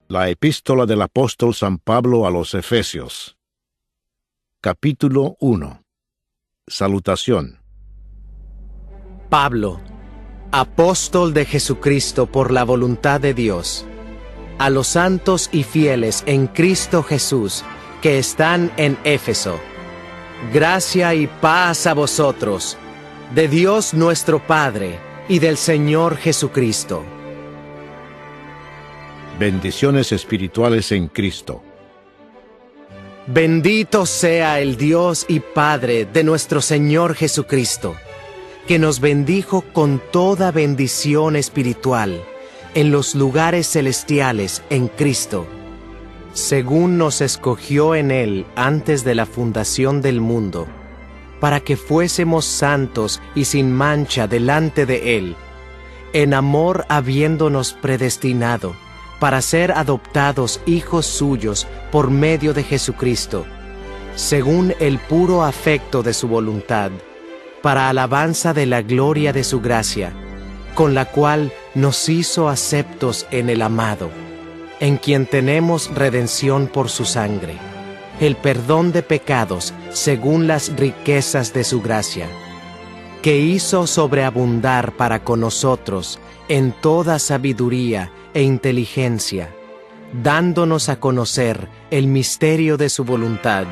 La epístola del apóstol San Pablo a los Efesios. Capítulo 1. Salutación. Pablo, apóstol de Jesucristo por la voluntad de Dios, a los santos y fieles en Cristo Jesús que están en Éfeso, gracia y paz a vosotros, de Dios nuestro Padre y del Señor Jesucristo. Bendiciones espirituales en Cristo. Bendito sea el Dios y Padre de nuestro Señor Jesucristo, que nos bendijo con toda bendición espiritual en los lugares celestiales en Cristo, según nos escogió en Él antes de la fundación del mundo, para que fuésemos santos y sin mancha delante de Él, en amor habiéndonos predestinado, para ser adoptados hijos suyos por medio de Jesucristo, según el puro afecto de su voluntad, para alabanza de la gloria de su gracia, con la cual nos hizo aceptos en el amado, en quien tenemos redención por su sangre, el perdón de pecados según las riquezas de su gracia, que hizo sobreabundar para con nosotros en toda sabiduría e inteligencia, dándonos a conocer el misterio de su voluntad,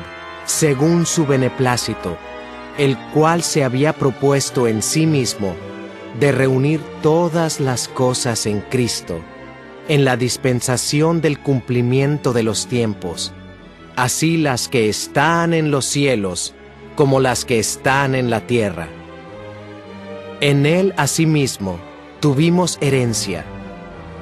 según su beneplácito, el cual se había propuesto en sí mismo, de reunir todas las cosas en Cristo, en la dispensación del cumplimiento de los tiempos, así las que están en los cielos, como las que están en la tierra. En él asimismo tuvimos herencia,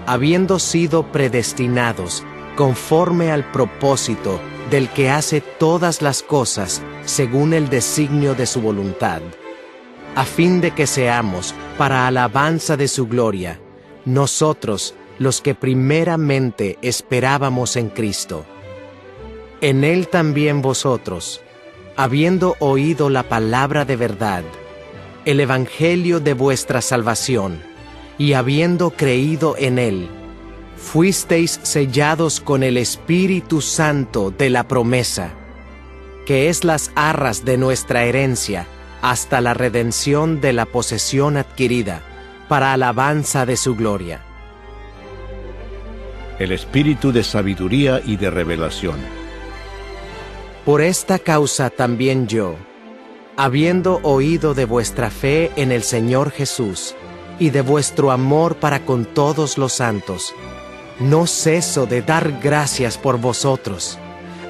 habiendo sido predestinados conforme al propósito del que hace todas las cosas según el designio de su voluntad, a fin de que seamos para alabanza de su gloria, nosotros los que primeramente esperábamos en Cristo. En él también vosotros, habiendo oído la palabra de verdad, el evangelio de vuestra salvación, y habiendo creído en él, fuisteis sellados con el Espíritu Santo de la promesa, que es las arras de nuestra herencia, hasta la redención de la posesión adquirida, para alabanza de su gloria. El espíritu de sabiduría y de revelación. Por esta causa también yo, habiendo oído de vuestra fe en el Señor Jesús, y de vuestro amor para con todos los santos, no ceso de dar gracias por vosotros,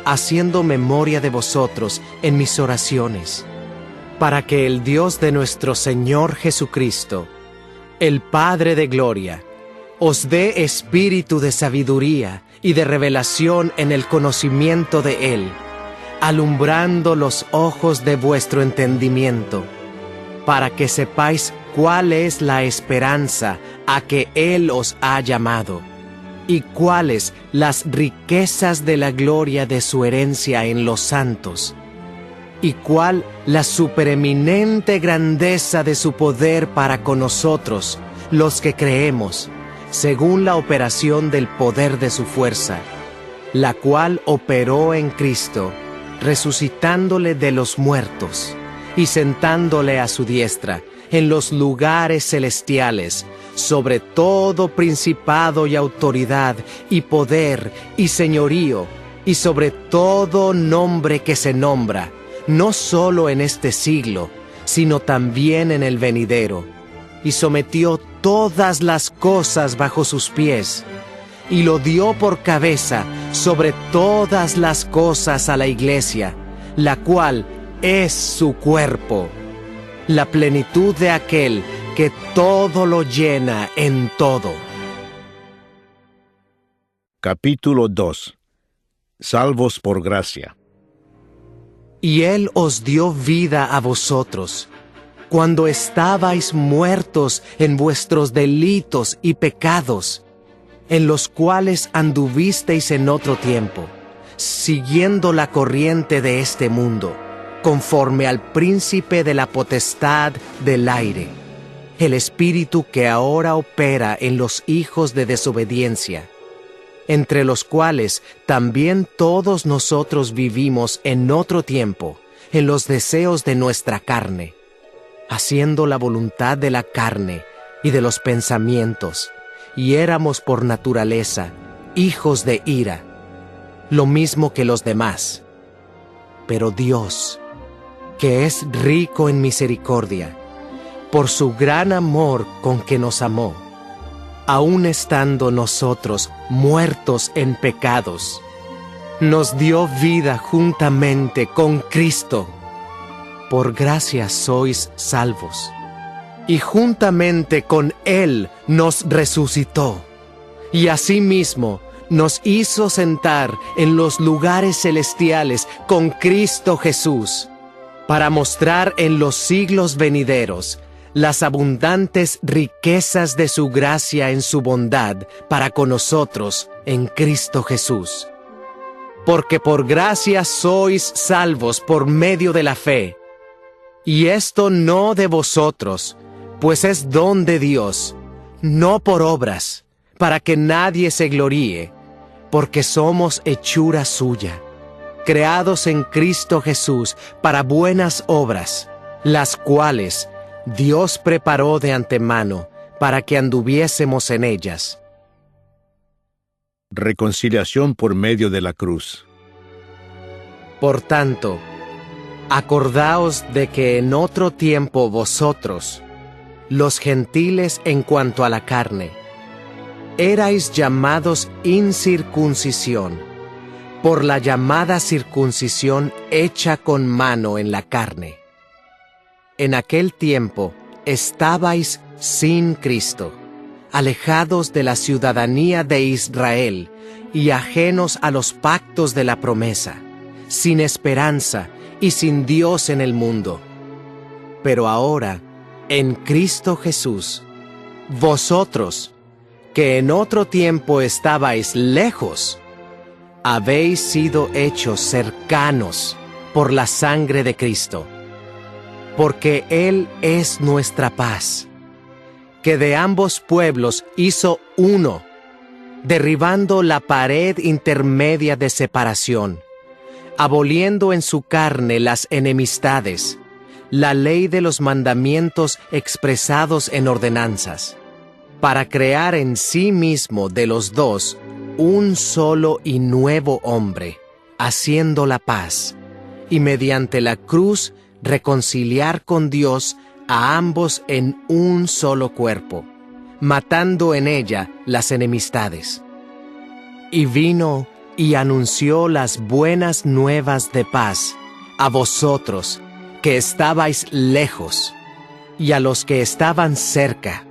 haciendo memoria de vosotros en mis oraciones, para que el Dios de nuestro Señor Jesucristo, el Padre de gloria, os dé espíritu de sabiduría y de revelación en el conocimiento de Él, alumbrando los ojos de vuestro entendimiento, para que sepáis cuál es la esperanza a que Él os ha llamado, y cuáles las riquezas de la gloria de su herencia en los santos, y cuál la supereminente grandeza de su poder para con nosotros, los que creemos, según la operación del poder de su fuerza, la cual operó en Cristo, resucitándole de los muertos, y sentándole a su diestra, en los lugares celestiales, sobre todo principado y autoridad, y poder, y señorío, y sobre todo nombre que se nombra, no solo en este siglo, sino también en el venidero, y sometió todas las cosas bajo sus pies, y lo dio por cabeza sobre todas las cosas a la Iglesia, la cual es su cuerpo, la plenitud de aquel que todo lo llena en todo. Capítulo 2. Salvos por gracia. Y Él os dio vida a vosotros, cuando estabais muertos en vuestros delitos y pecados, en los cuales anduvisteis en otro tiempo, siguiendo la corriente de este mundo, conforme al príncipe de la potestad del aire, el espíritu que ahora opera en los hijos de desobediencia, entre los cuales también todos nosotros vivimos en otro tiempo, en los deseos de nuestra carne, haciendo la voluntad de la carne y de los pensamientos, y éramos por naturaleza hijos de ira, lo mismo que los demás. Pero Dios, que es rico en misericordia, por su gran amor con que nos amó, aun estando nosotros muertos en pecados, nos dio vida juntamente con Cristo. Por gracia sois salvos, y juntamente con Él nos resucitó, y asimismo nos hizo sentar en los lugares celestiales con Cristo Jesús, para mostrar en los siglos venideros las abundantes riquezas de su gracia en su bondad para con nosotros en Cristo Jesús. Porque por gracia sois salvos por medio de la fe, y esto no de vosotros, pues es don de Dios, no por obras, para que nadie se gloríe, porque somos hechura suya, creados en Cristo Jesús para buenas obras, las cuales Dios preparó de antemano para que anduviésemos en ellas. Reconciliación por medio de la cruz. Por tanto, acordaos de que en otro tiempo vosotros, los gentiles en cuanto a la carne, erais llamados incircuncisión, por la llamada circuncisión hecha con mano en la carne. En aquel tiempo estabais sin Cristo, alejados de la ciudadanía de Israel y ajenos a los pactos de la promesa, sin esperanza y sin Dios en el mundo. Pero ahora, en Cristo Jesús, vosotros, que en otro tiempo estabais lejos, habéis sido hechos cercanos por la sangre de Cristo, porque Él es nuestra paz, que de ambos pueblos hizo uno, derribando la pared intermedia de separación, aboliendo en su carne las enemistades, la ley de los mandamientos expresados en ordenanzas, para crear en sí mismo de los dos un solo y nuevo hombre, haciendo la paz, y mediante la cruz reconciliar con Dios a ambos en un solo cuerpo, matando en ella las enemistades. Y vino y anunció las buenas nuevas de paz a vosotros que estabais lejos, y a los que estaban cerca,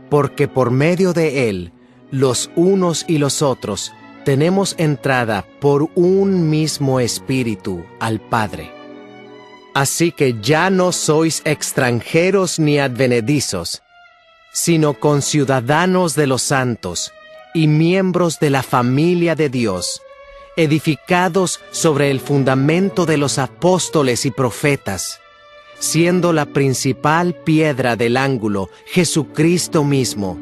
porque por medio de él, los unos y los otros, tenemos entrada por un mismo Espíritu al Padre. Así que ya no sois extranjeros ni advenedizos, sino conciudadanos de los santos y miembros de la familia de Dios, edificados sobre el fundamento de los apóstoles y profetas, siendo la principal piedra del ángulo Jesucristo mismo,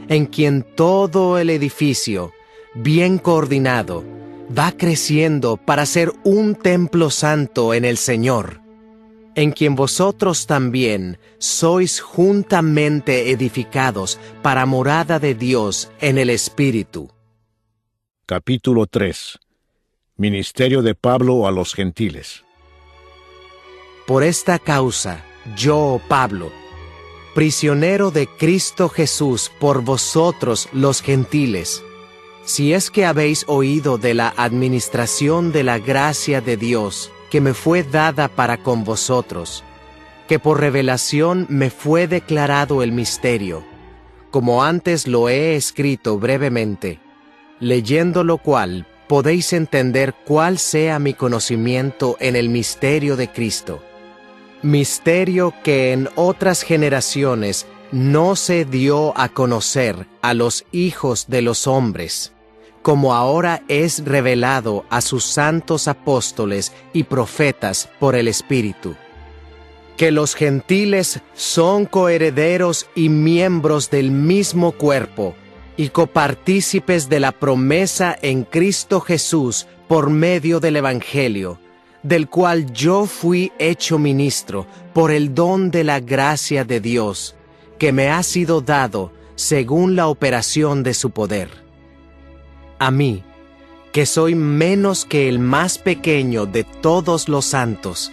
en quien todo el edificio, bien coordinado, va creciendo para ser un templo santo en el Señor, en quien vosotros también sois juntamente edificados para morada de Dios en el Espíritu. Capítulo 3. Ministerio de Pablo a los gentiles. Por esta causa, yo, Pablo, prisionero de Cristo Jesús por vosotros los gentiles, si es que habéis oído de la administración de la gracia de Dios que me fue dada para con vosotros, que por revelación me fue declarado el misterio, como antes lo he escrito brevemente, leyendo lo cual podéis entender cuál sea mi conocimiento en el misterio de Cristo, misterio que en otras generaciones no se dio a conocer a los hijos de los hombres, como ahora es revelado a sus santos apóstoles y profetas por el Espíritu, que los gentiles son coherederos y miembros del mismo cuerpo, y copartícipes de la promesa en Cristo Jesús por medio del Evangelio, del cual yo fui hecho ministro por el don de la gracia de Dios, que me ha sido dado según la operación de su poder. A mí, que soy menos que el más pequeño de todos los santos,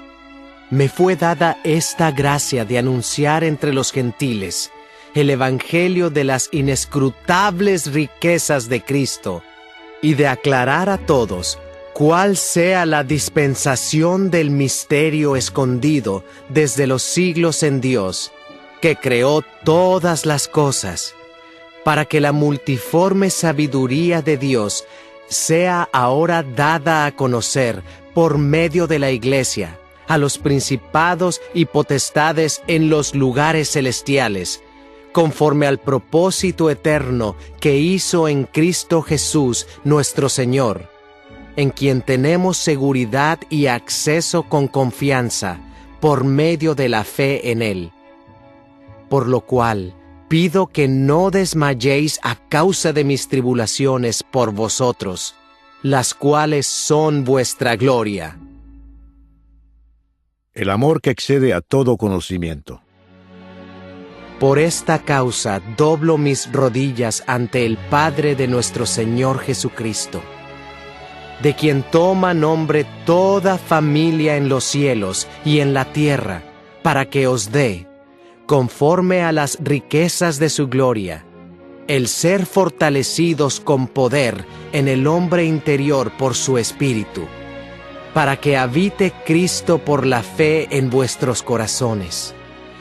me fue dada esta gracia de anunciar entre los gentiles el Evangelio de las inescrutables riquezas de Cristo, y de aclarar a todos cuál sea la dispensación del misterio escondido desde los siglos en Dios, que creó todas las cosas, para que la multiforme sabiduría de Dios sea ahora dada a conocer por medio de la Iglesia a los principados y potestades en los lugares celestiales, conforme al propósito eterno que hizo en Cristo Jesús nuestro Señor, en quien tenemos seguridad y acceso con confianza por medio de la fe en Él. Por lo cual, pido que no desmayéis a causa de mis tribulaciones por vosotros, las cuales son vuestra gloria. El amor que excede a todo conocimiento. Por esta causa doblo mis rodillas ante el Padre de nuestro Señor Jesucristo, de quien toma nombre toda familia en los cielos y en la tierra, para que os dé, conforme a las riquezas de su gloria, el ser fortalecidos con poder en el hombre interior por su Espíritu, para que habite Cristo por la fe en vuestros corazones,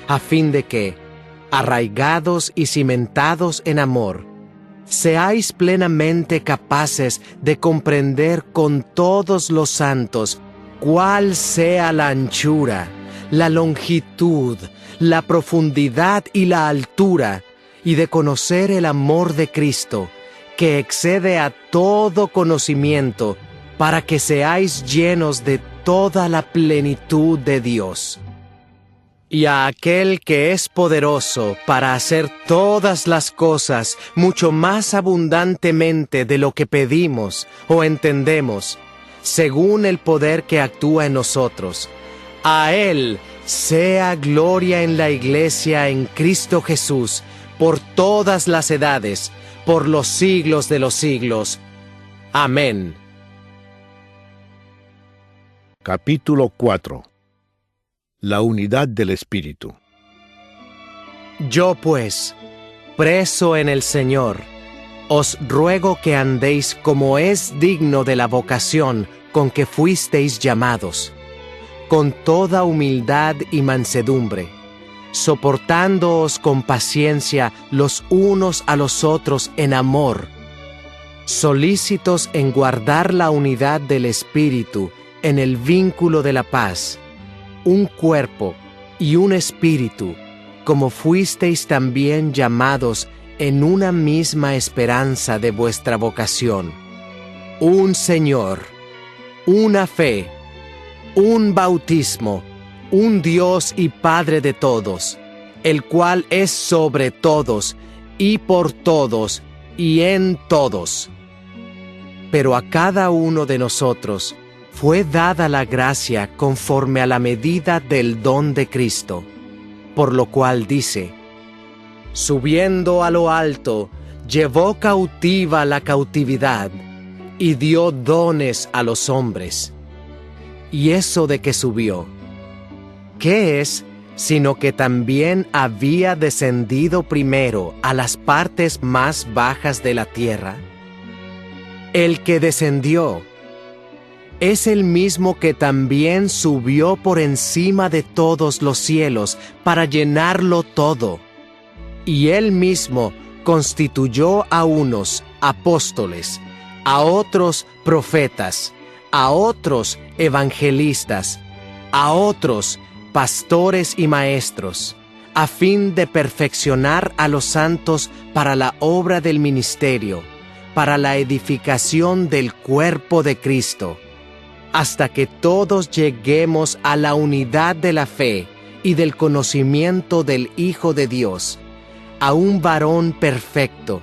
a fin de que, arraigados y cimentados en amor, seáis plenamente capaces de comprender con todos los santos cuál sea la anchura, la longitud, la profundidad y la altura, y de conocer el amor de Cristo, que excede a todo conocimiento, para que seáis llenos de toda la plenitud de Dios. Y a aquel que es poderoso para hacer todas las cosas mucho más abundantemente de lo que pedimos o entendemos, según el poder que actúa en nosotros, a Él sea gloria en la Iglesia en Cristo Jesús, por todas las edades, por los siglos de los siglos. Amén. Capítulo 4. La unidad del Espíritu. Yo pues, preso en el Señor, os ruego que andéis como es digno de la vocación con que fuisteis llamados, con toda humildad y mansedumbre, soportándoos con paciencia los unos a los otros en amor, solícitos en guardar la unidad del Espíritu en el vínculo de la paz, un cuerpo y un espíritu, como fuisteis también llamados en una misma esperanza de vuestra vocación, un Señor, una fe, un bautismo, un Dios y Padre de todos, el cual es sobre todos y por todos y en todos. Pero a cada uno de nosotros fue dada la gracia conforme a la medida del don de Cristo, por lo cual dice: subiendo a lo alto, llevó cautiva la cautividad, y dio dones a los hombres. ¿Y eso de que subió? ¿Qué es, sino que también había descendido primero a las partes más bajas de la tierra? El que descendió es el mismo que también subió por encima de todos los cielos para llenarlo todo. Y él mismo constituyó a unos apóstoles, a otros profetas, a otros evangelistas, a otros pastores y maestros, a fin de perfeccionar a los santos para la obra del ministerio, para la edificación del cuerpo de Cristo, hasta que todos lleguemos a la unidad de la fe y del conocimiento del Hijo de Dios, a un varón perfecto,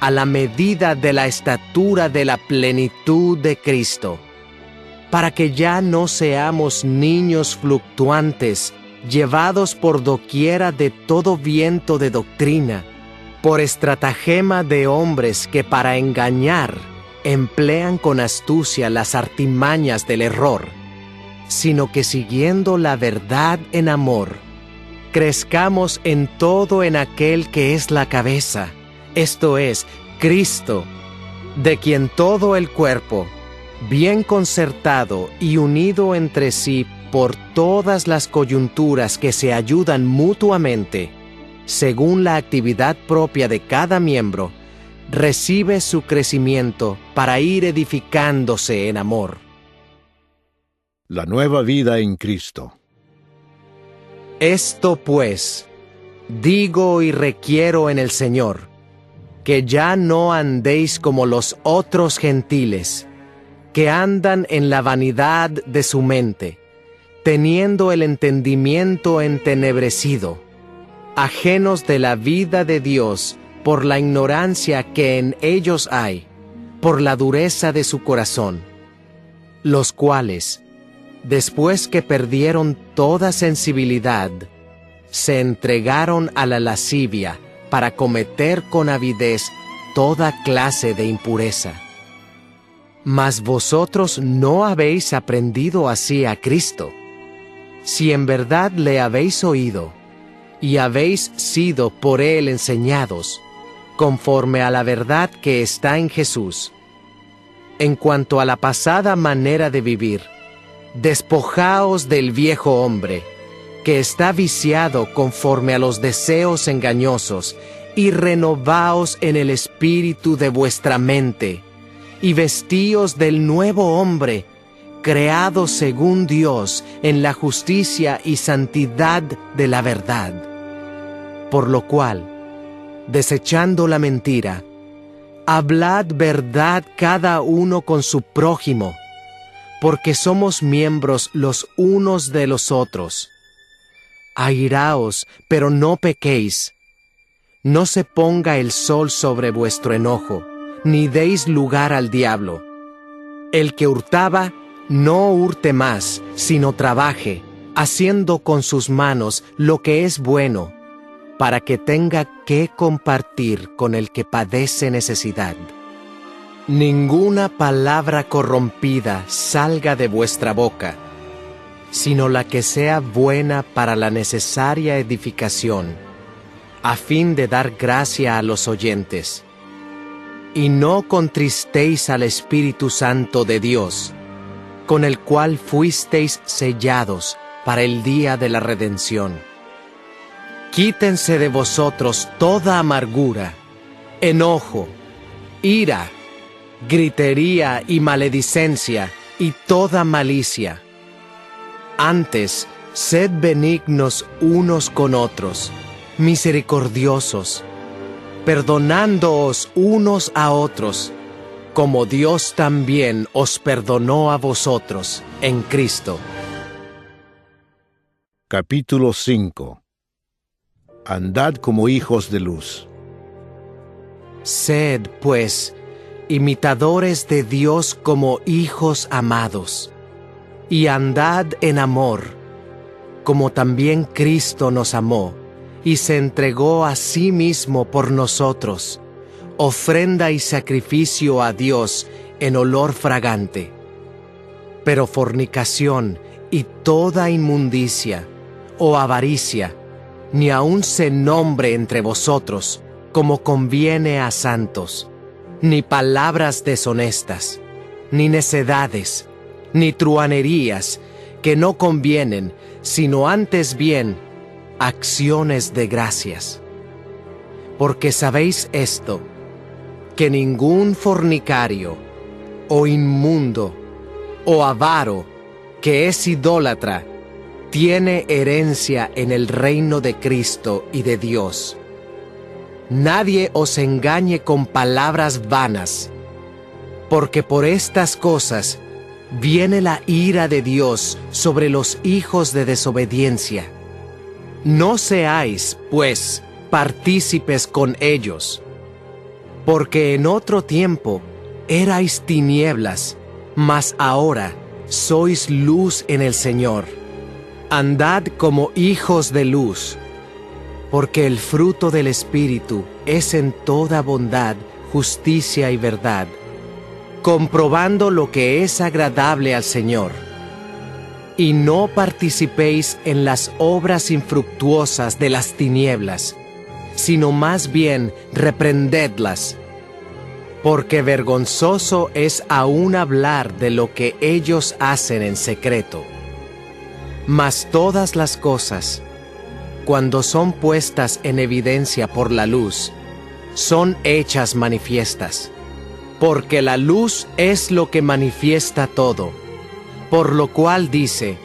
a la medida de la estatura de la plenitud de Cristo, para que ya no seamos niños fluctuantes, llevados por doquiera de todo viento de doctrina, por estratagema de hombres que para engañar emplean con astucia las artimañas del error, sino que siguiendo la verdad en amor, crezcamos en todo en aquel que es la cabeza, esto es, Cristo, de quien todo el cuerpo, bien concertado y unido entre sí por todas las coyunturas que se ayudan mutuamente, según la actividad propia de cada miembro, recibe su crecimiento para ir edificándose en amor. La nueva vida en Cristo. Esto pues, digo y requiero en el Señor, que ya no andéis como los otros gentiles, que andan en la vanidad de su mente, teniendo el entendimiento entenebrecido, ajenos de la vida de Dios por la ignorancia que en ellos hay, por la dureza de su corazón, los cuales, después que perdieron toda sensibilidad, se entregaron a la lascivia para cometer con avidez toda clase de impureza. Mas vosotros no habéis aprendido así a Cristo, si en verdad le habéis oído, y habéis sido por él enseñados, conforme a la verdad que está en Jesús. En cuanto a la pasada manera de vivir, despojaos del viejo hombre, que está viciado conforme a los deseos engañosos, y renovaos en el espíritu de vuestra mente, y vestíos del nuevo hombre, creado según Dios en la justicia y santidad de la verdad. Por lo cual, desechando la mentira, hablad verdad cada uno con su prójimo, porque somos miembros los unos de los otros. Airaos, pero no pequéis. No se ponga el sol sobre vuestro enojo, ni deis lugar al diablo. El que hurtaba, no hurte más, sino trabaje, haciendo con sus manos lo que es bueno, para que tenga que compartir con el que padece necesidad. Ninguna palabra corrompida salga de vuestra boca, sino la que sea buena para la necesaria edificación, a fin de dar gracia a los oyentes. Y no contristéis al Espíritu Santo de Dios, con el cual fuisteis sellados para el día de la redención. Quítense de vosotros toda amargura, enojo, ira, gritería y maledicencia y toda malicia. Antes, sed benignos unos con otros, misericordiosos, perdonándoos unos a otros, como Dios también os perdonó a vosotros en Cristo. Capítulo 5. Andad como hijos de luz. Sed, pues, imitadores de Dios como hijos amados, y andad en amor, como también Cristo nos amó, y se entregó a sí mismo por nosotros, ofrenda y sacrificio a Dios en olor fragante. Pero fornicación y toda inmundicia, o avaricia, ni aun se nombre entre vosotros, como conviene a santos, ni palabras deshonestas, ni necedades, ni truhanerías, que no convienen, sino antes bien, acciones de gracias. Porque sabéis esto, que ningún fornicario, o inmundo, o avaro, que es idólatra, tiene herencia en el reino de Cristo y de Dios. Nadie os engañe con palabras vanas, porque por estas cosas viene la ira de Dios sobre los hijos de desobediencia. No seáis, pues, partícipes con ellos. Porque en otro tiempo erais tinieblas, mas ahora sois luz en el Señor. Andad como hijos de luz, porque el fruto del Espíritu es en toda bondad, justicia y verdad, comprobando lo que es agradable al Señor. Y no participéis en las obras infructuosas de las tinieblas, sino más bien reprendedlas. Porque vergonzoso es aún hablar de lo que ellos hacen en secreto. Mas todas las cosas, cuando son puestas en evidencia por la luz, son hechas manifiestas. Porque la luz es lo que manifiesta todo, por lo cual dice: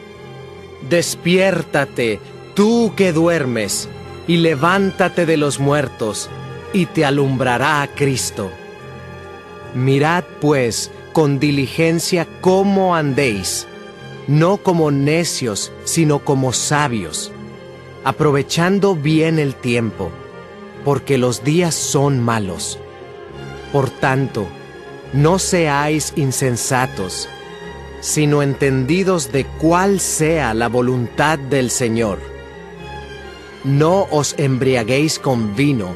despiértate, tú que duermes, y levántate de los muertos, y te alumbrará Cristo. Mirad pues con diligencia cómo andéis, no como necios, sino como sabios, aprovechando bien el tiempo, porque los días son malos. Por tanto, no seáis insensatos, sino entendidos de cuál sea la voluntad del Señor. No os embriaguéis con vino,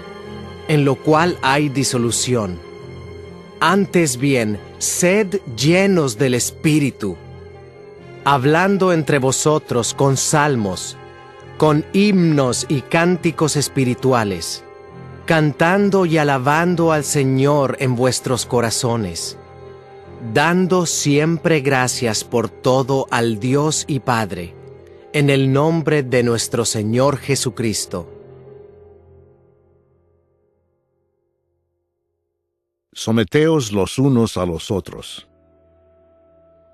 en lo cual hay disolución. Antes bien, sed llenos del Espíritu, hablando entre vosotros con salmos, con himnos y cánticos espirituales, cantando y alabando al Señor en vuestros corazones, dando siempre gracias por todo al Dios y Padre, en el nombre de nuestro Señor Jesucristo. Someteos los unos a los otros.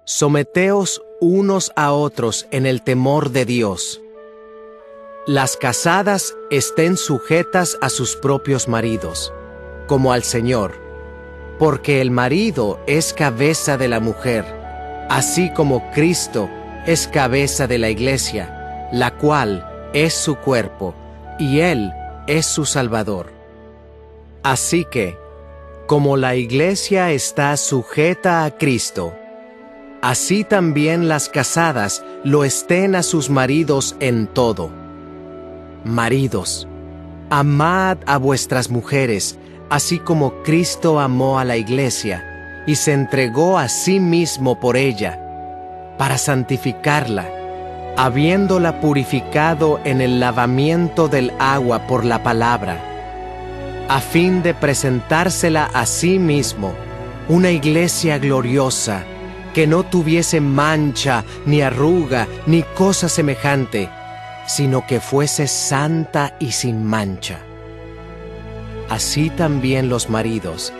Someteos unos a otros en el temor de Dios. Las casadas estén sujetas a sus propios maridos, como al Señor, porque el marido es cabeza de la mujer, así como Cristo es cabeza de la Iglesia, la cual es su cuerpo, y Él es su Salvador. Así que, como la Iglesia está sujeta a Cristo, así también las casadas lo estén a sus maridos en todo. Maridos, amad a vuestras mujeres, así como Cristo amó a la Iglesia y se entregó a sí mismo por ella, para santificarla, habiéndola purificado en el lavamiento del agua por la palabra, a fin de presentársela a sí mismo, una iglesia gloriosa, que no tuviese mancha, ni arruga, ni cosa semejante, sino que fuese santa y sin mancha. Así también los maridos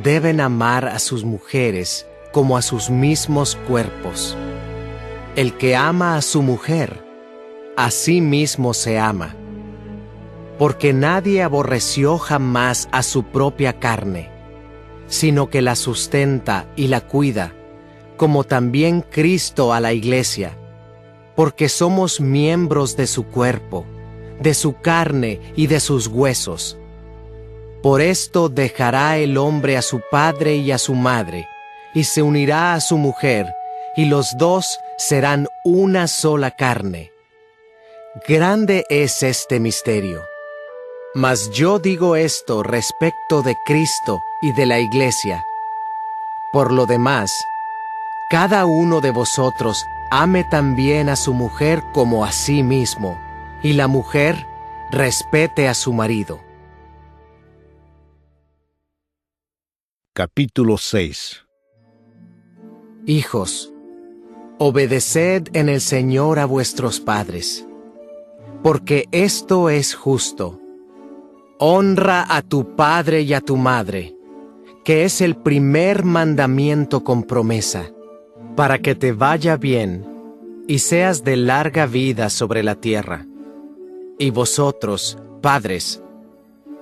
deben amar a sus mujeres como a sus mismos cuerpos. El que ama a su mujer, a sí mismo se ama. Porque nadie aborreció jamás a su propia carne, sino que la sustenta y la cuida, como también Cristo a la Iglesia, porque somos miembros de su cuerpo, de su carne y de sus huesos. Por esto dejará el hombre a su padre y a su madre, y se unirá a su mujer, y los dos serán una sola carne. Grande es este misterio. Mas yo digo esto respecto de Cristo y de la Iglesia. Por lo demás, cada uno de vosotros ame también a su mujer como a sí mismo, y la mujer respete a su marido. Capítulo 6. Hijos, obedeced en el Señor a vuestros padres, porque esto es justo. Honra a tu padre y a tu madre, que es el primer mandamiento con promesa, para que te vaya bien y seas de larga vida sobre la tierra. Y vosotros, padres,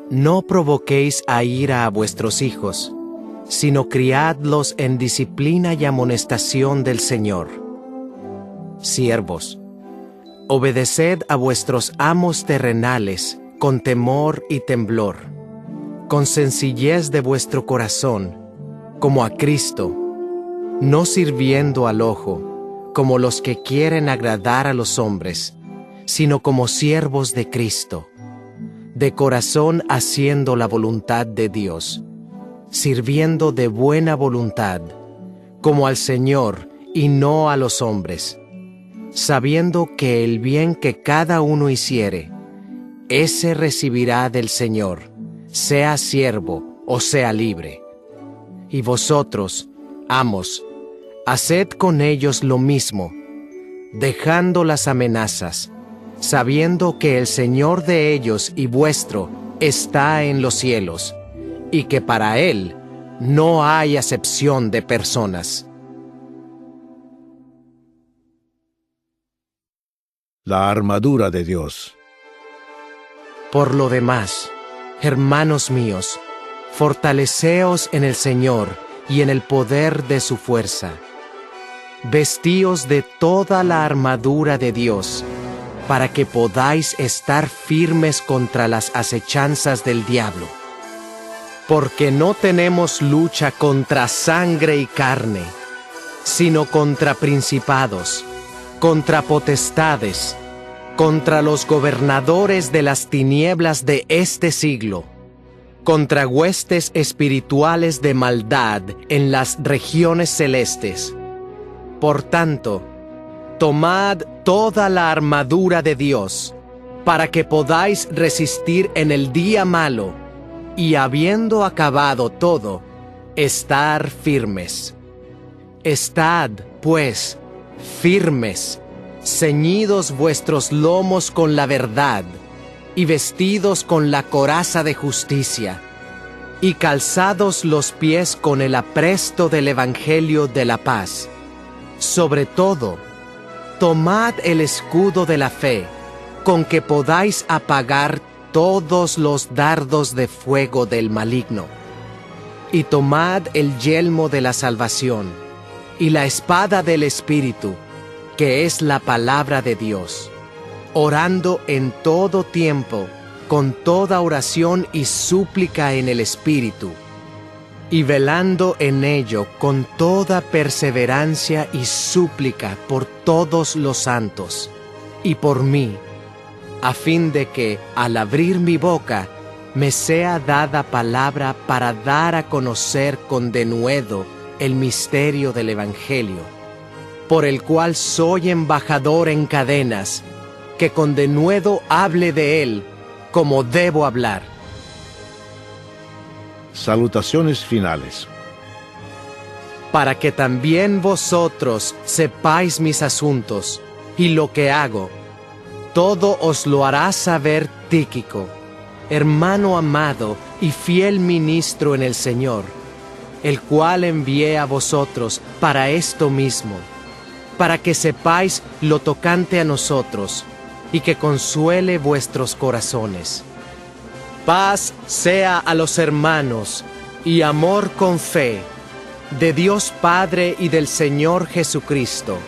no provoquéis a ira a vuestros hijos, sino criadlos en disciplina y amonestación del Señor. Siervos, obedeced a vuestros amos terrenales con temor y temblor, con sencillez de vuestro corazón, como a Cristo, no sirviendo al ojo, como los que quieren agradar a los hombres, sino como siervos de Cristo, de corazón haciendo la voluntad de Dios, sirviendo de buena voluntad, como al Señor y no a los hombres, sabiendo que el bien que cada uno hiciere, ese recibirá del Señor, sea siervo o sea libre. Y vosotros, amos, haced con ellos lo mismo, dejando las amenazas, sabiendo que el Señor de ellos y vuestro está en los cielos, y que para Él no hay acepción de personas. La armadura de Dios. Por lo demás, hermanos míos, fortaleceos en el Señor y en el poder de su fuerza. Vestíos de toda la armadura de Dios, para que podáis estar firmes contra las acechanzas del diablo. Porque no tenemos lucha contra sangre y carne, sino contra principados, contra potestades, contra los gobernadores de las tinieblas de este siglo, contra huestes espirituales de maldad en las regiones celestes. Por tanto, tomad toda la armadura de Dios, para que podáis resistir en el día malo, y habiendo acabado todo, estar firmes. Estad, pues, firmes, ceñidos vuestros lomos con la verdad, y vestidos con la coraza de justicia, y calzados los pies con el apresto del Evangelio de la paz. Sobre todo, tomad el escudo de la fe, con que podáis apagar todos los dardos de fuego del maligno. Y tomad el yelmo de la salvación, y la espada del Espíritu, que es la palabra de Dios, orando en todo tiempo, con toda oración y súplica en el Espíritu, y velando en ello con toda perseverancia y súplica por todos los santos, y por mí, a fin de que, al abrir mi boca, me sea dada palabra para dar a conocer con denuedo el misterio del Evangelio, por el cual soy embajador en cadenas, que con denuedo hable de él como debo hablar. Salutaciones finales. Para que también vosotros sepáis mis asuntos y lo que hago, todo os lo hará saber Tíquico, hermano amado y fiel ministro en el Señor, el cual envié a vosotros para esto mismo, para que sepáis lo tocante a nosotros, y que consuele vuestros corazones. Paz sea a los hermanos, y amor con fe, de Dios Padre y del Señor Jesucristo.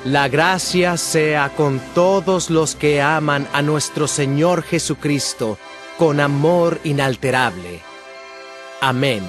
La gracia sea con todos los que aman a nuestro Señor Jesucristo con amor inalterable. Amén.